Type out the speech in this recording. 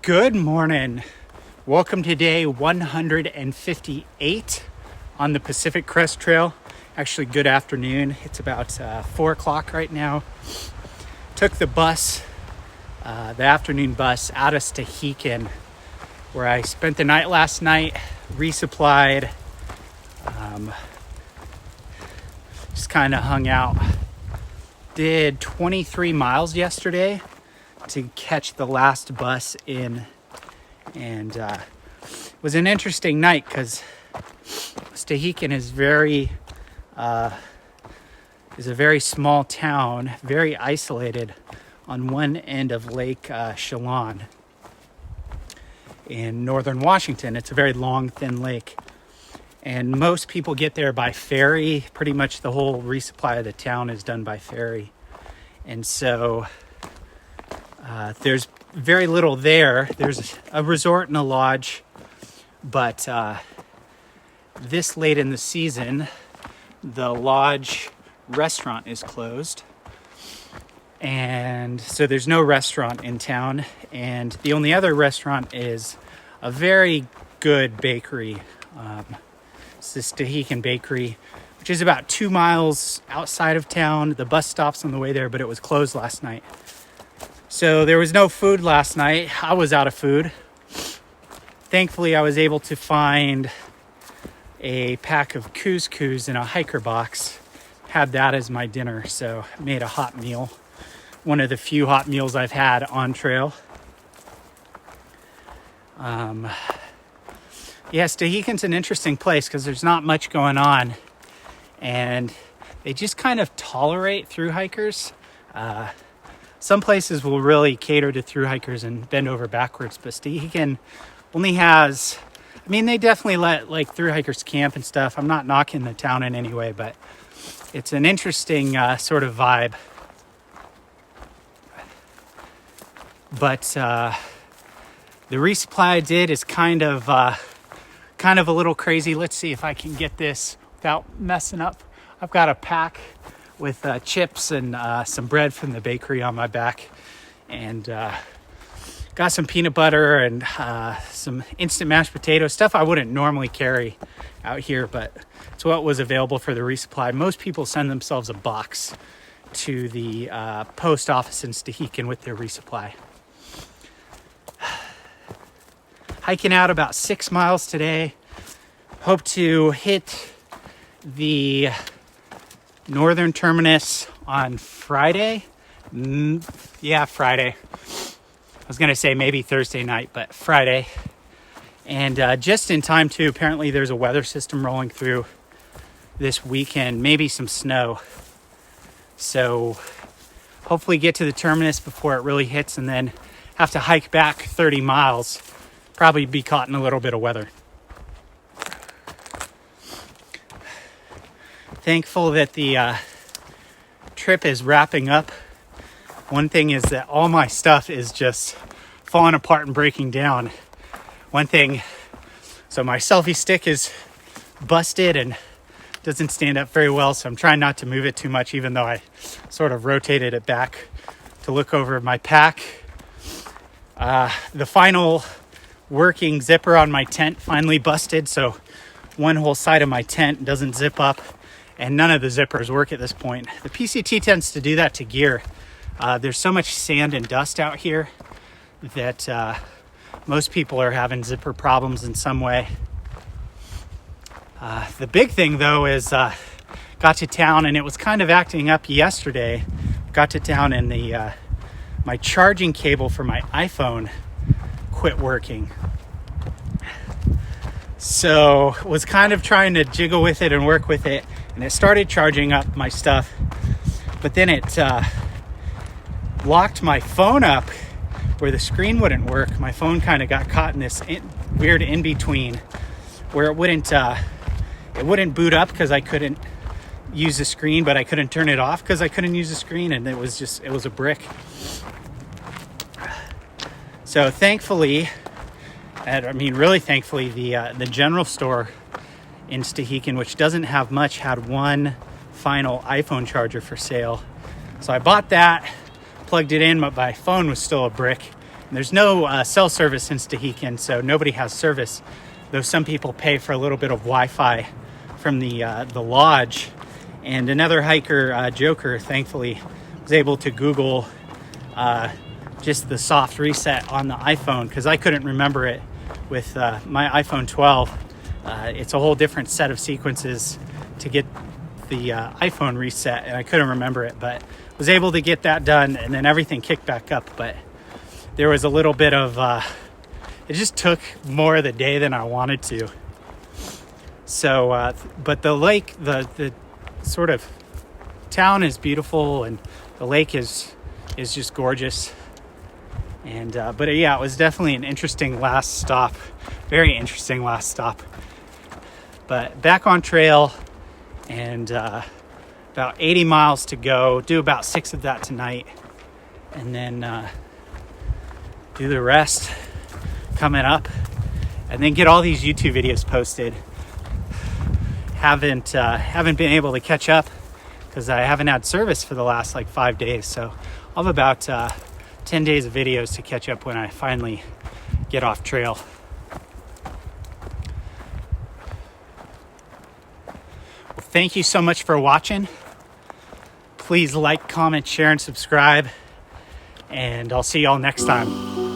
Good morning. Welcome to day 158 on the Pacific Crest Trail. Actually, good afternoon. It's about 4 o'clock right now. Took the bus, the afternoon bus, out of Thruhike, where I spent the night last night, resupplied, just kind of hung out. Did 23 miles yesterday to catch the last bus in, and it was an interesting night because Thruhike is a very small town, very isolated on one end of Lake Chelan in northern Washington. It's a very long, thin lake, and most people get there by ferry. Pretty much the whole resupply of the town is done by ferry, and so there's very little there. There's a resort and a lodge, but this late in the season, the lodge restaurant is closed, and so there's no restaurant in town, and the only other restaurant is a very good bakery. It's this Thruhike bakery, which is about 2 miles outside of town. The bus stops on the way there, but it was closed last night. So there was no food last night. I was out of food. Thankfully, I was able to find a pack of couscous in a hiker box. Had that as my dinner, so I made a hot meal. One of the few hot meals I've had on trail. Thruhike's an interesting place because there's not much going on, and they just kind of tolerate thru hikers. Some places will really cater to thru hikers and bend over backwards, but Thruhike only has, they definitely let like thru hikers camp and stuff. I'm not knocking the town in any way, but it's an interesting sort of vibe. But the resupply I did is kind of a little crazy. Let's see if I can get this without messing up. I've got a pack with chips and some bread from the bakery on my back, and got some peanut butter and some instant mashed potato stuff I wouldn't normally carry out here, but it's what was available for the resupply. Most people send themselves a box to the post office in Thruhike with their resupply. Hiking out about 6 miles today. Hope to hit the northern terminus on Friday. Friday. I was going to say maybe Thursday night, but Friday. And just in time, too. Apparently there's a weather system rolling through this weekend. Maybe some snow. So hopefully get to the terminus before it really hits, and then have to hike back 30 miles. Probably be caught in a little bit of weather. Thankful that the trip is wrapping up. One thing is that all my stuff is just falling apart and breaking down. So my selfie stick is busted and doesn't stand up very well, so I'm trying not to move it too much, even though I sort of rotated it back to look over my pack. The final working zipper on my tent finally busted, so one whole side of my tent doesn't zip up, and none of the zippers work at this point. The PCT tends to do that to gear. There's so much sand and dust out here that most people are having zipper problems in some way. The big thing, though, is got to town, and it was kind of acting up yesterday. Got to town, and my charging cable for my iPhone quit working. So was kind of trying to jiggle with it and work with it, and it started charging up my stuff, but then it locked my phone up where the screen wouldn't work. My phone kind of got caught in this weird in-between where it wouldn't boot up because I couldn't use the screen, but I couldn't turn it off because I couldn't use the screen, and it was a brick. So thankfully, really thankfully, the general store in Thruhike, which doesn't have much, had one final iPhone charger for sale. So I bought that, plugged it in, but my phone was still a brick, There's no cell service in Thruhike, so nobody has service, though some people pay for a little bit of Wi-Fi from the lodge. And another hiker, Joker, thankfully was able to Google just the soft reset on the iPhone, because I couldn't remember it with my iPhone 12. It's a whole different set of sequences to get the iPhone reset, and I couldn't remember it, but was able to get that done, and then everything kicked back up. But there was a little bit of it just took more of the day than I wanted to. So but the lake, the sort of town is beautiful, and the lake is just gorgeous. And but yeah, it was definitely an interesting last stop, very interesting last stop. But back on trail, and about 80 miles to go. Do about 6 of that tonight, and then do the rest coming up, and then get all these YouTube videos posted. Haven't been able to catch up because I haven't had service for the last like 5 days. So I'll have about 10 days of videos to catch up when I finally get off trail. Well, thank you so much for watching. Please like, comment, share, and subscribe. And I'll see y'all next time.